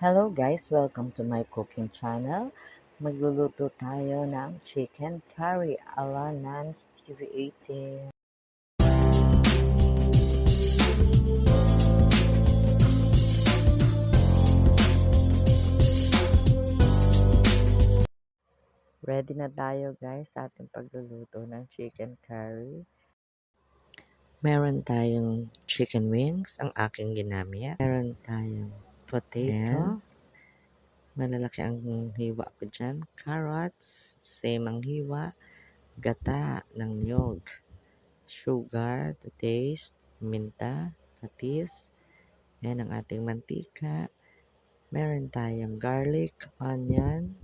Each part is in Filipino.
Hello guys, welcome to my cooking channel. Magluluto tayo ng chicken curry ala Nance TV18. Ready na tayo guys sa ating pagluluto ng chicken curry. Meron tayong chicken wings, ang aking ginamit. Meron tayong potato. Malalaki ang hiwa ko dyan. Carrots, same ang hiwa. Gata ng niyog. Sugar to taste. Minta, patis. Yan ang ating mantika. Meron tayong garlic, onion.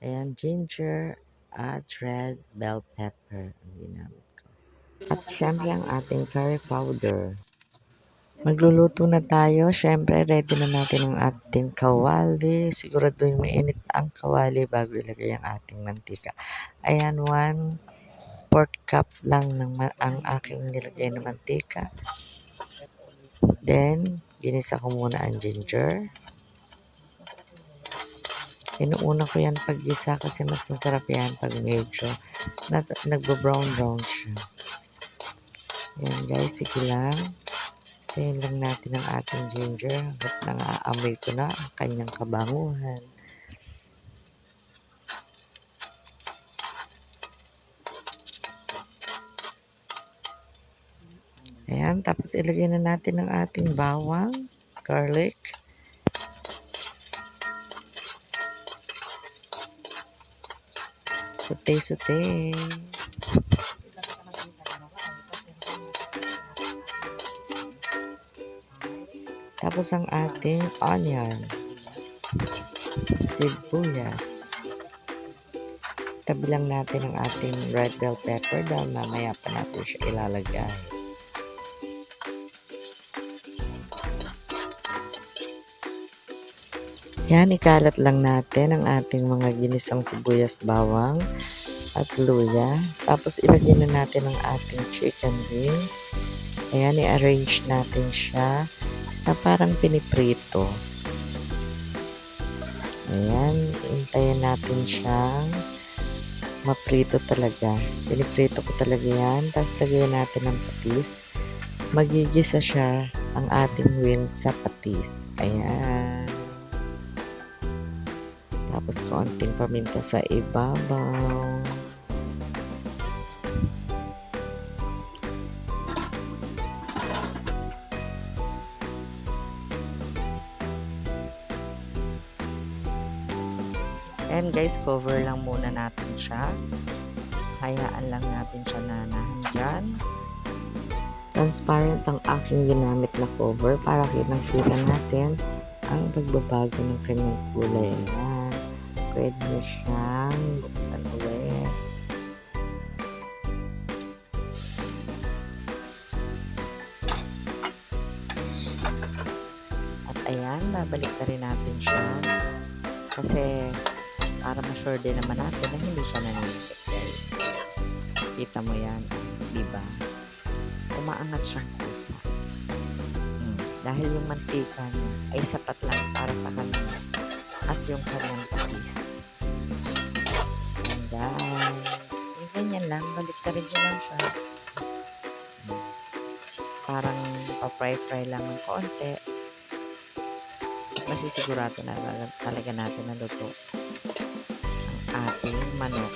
Ayan, ginger at red bell pepper ang ginamit ko. At syempre ang ating curry powder. Magluluto na tayo. Syempre, ready na natin ang ating kawali. Siguraduhin mainit ang kawali bago ilagay ang ating mantika. Ayan, 1/4 cup lang ang aking nilagay na mantika. Then, ginisa ko muna ang ginger. Inuuna ko yan paggisa kasi mas masarap yan pag medyo nagbo-brown siya. Yan guys, sige lang. Tayin lang natin ang ating ginger hanggat nang-aamoy ko na ang kanyang kabanguhan. Ayan, tapos ilagay na natin ang ating bawang, garlic. Saute. Tapos ang ating onion, sibuyas. Tabi lang natin ang ating red bell pepper dahil mamaya pa natin siya ilalagay. Yan, ikalat lang natin ang ating mga ginisang sibuyas, bawang at luya. Tapos ilagay na natin ang ating chicken wings. Ayan, i-arrange natin siya na parang piniprito. Ayan, hintayin natin siyang maprito talaga. Piniprito ko talaga yan. Tapos lagyan natin ng patis. Magigisa siya ang ating wings sa patis. Ayan. Tapos konting paminta sa ibabaw. And guys, cover lang muna natin siya. Hayaan lang natin siya na nandyan. Transparent ang aking ginamit na cover para kitang-kita natin ang pagbabago ng kanyang kulay. Ayan. Pwede na siyang buksan ulit. At ayan, babalik na rin natin siya. Kasi para ma-sure din naman natin na hindi siya naninigit. Kita mo yan, diba? Umaangat siyang kusa. Dahil yung mantika niya ay sapat lang para sa kanya at yung kanyang patis. And guys, yung ganyan lang, balik na rin lang siya. Parang pa-fry lang ng konti. Masisigurado na talaga natin na luto ang ating manok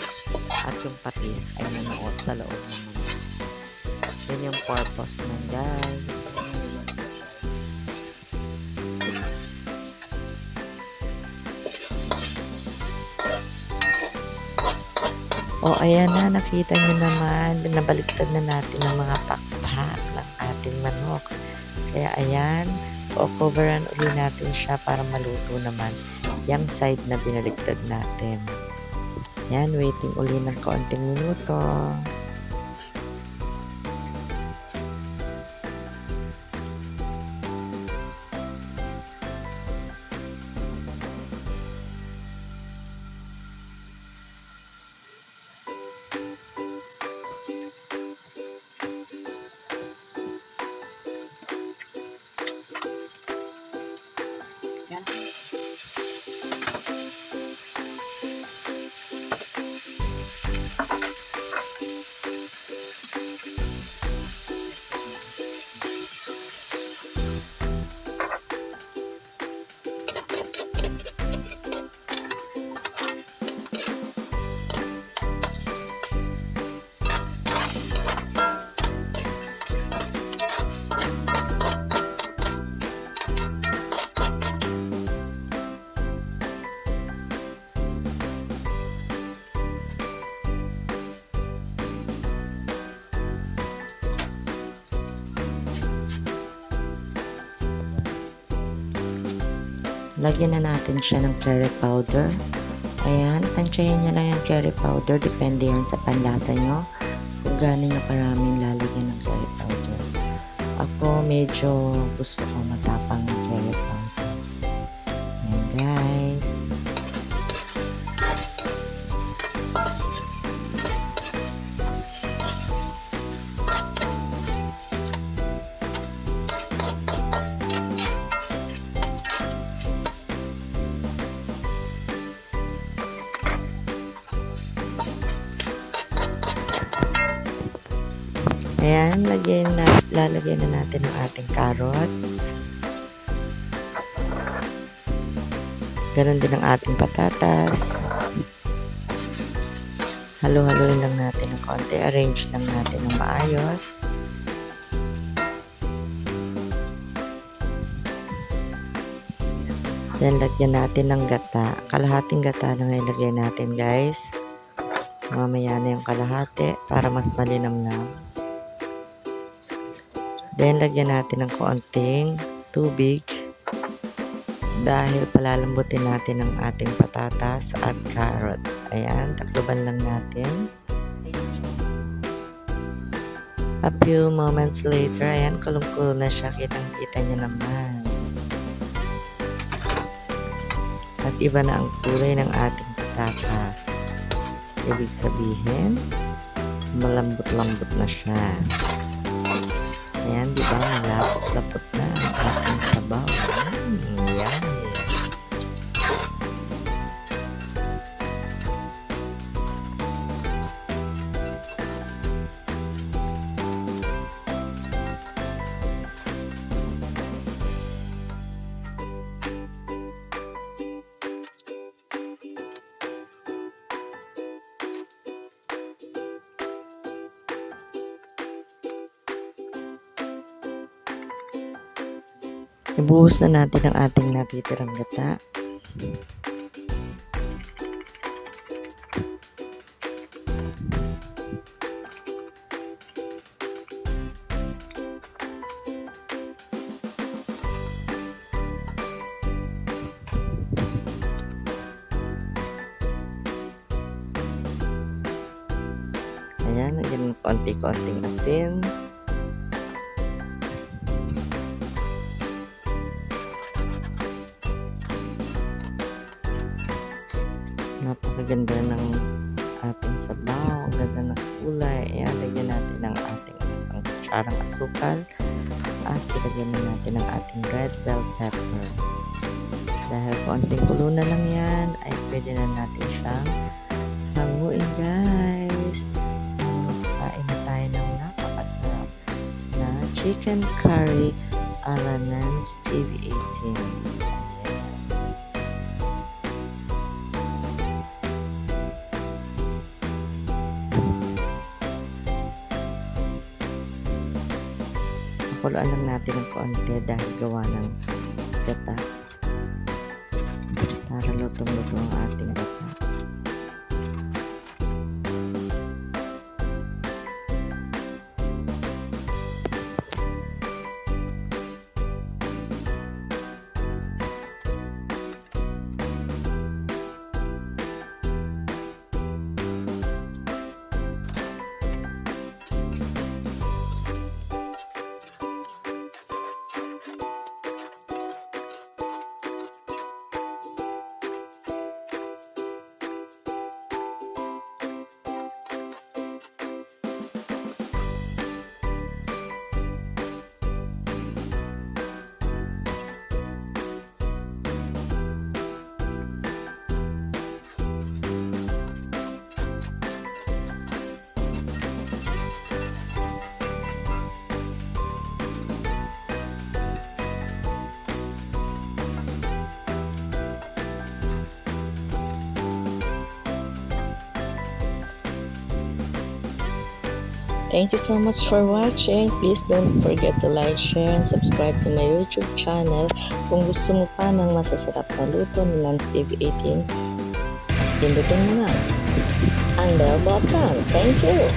at yung patis ay nanood sa loob ng manok. Yun yung purpose nun guys. O ayan na, nakita nyo naman, binabaliktad na natin ang mga pakpak ng ating manok. Kaya ayan, o-coveran uli natin siya para maluto naman yung side na binaliktad natin. Yan, waiting uli ng kaunting minuto. Lagyan na natin siya ng curry powder. Ayan, tansyahin nyo lang yung curry powder. Depende yan sa panlasa nyo. Kung gaano nyo karaming lalagyan ng curry powder. Ako medyo gusto ko matapang ng curry powder. Ayan guys. Ayan, lalagyan na natin ang ating carrots. Ganon din ang ating patatas. Halo-haloin lang natin ng konti. Arrange lang natin ng maayos. Then, lagyan natin ng gata. Kalahating gata lang ilagay natin, guys. Mamaya na yung kalahati para mas malinamnam. Then, lagyan natin ng konting tubig dahil palalambutin natin ang ating patatas at carrots. Ayan, takluban lang natin. A few moments later, ayan, kulong-kulo na siya. Kitang-kita nyo naman. At iba na ang kulay ng ating patatas. Ibig sabihin, malambot-lambot na siya. Ayan, di ba? Malapot-lapot na ang ating sabaw. Yan. Ibuhos na natin ang ating natitirang gata. Ayan, lagyan ng konti-konting asin. Napakaganda ng ating sabaw. Ang ganda ng kulay. Ayan, lagyan natin ng ating isang kutsarang asukal. At ilagyan na natin ang ating red bell pepper. Dahil konting kulo na lang yan, ay pwede na natin siyang hanguin, guys. Kain na tayo ng napakasarap na chicken curry a la Nance TV 18. Pakuluan lang natin ng konti dahil gawa ng gata. Para lutong-lutong ang ating gata. Thank you so much for watching. Please don't forget to like, share, and subscribe to my YouTube channel. Kung gusto mo pa ng masasarap na luto ni Nance TV 18, pindutin mo na ang bell button. Thank you!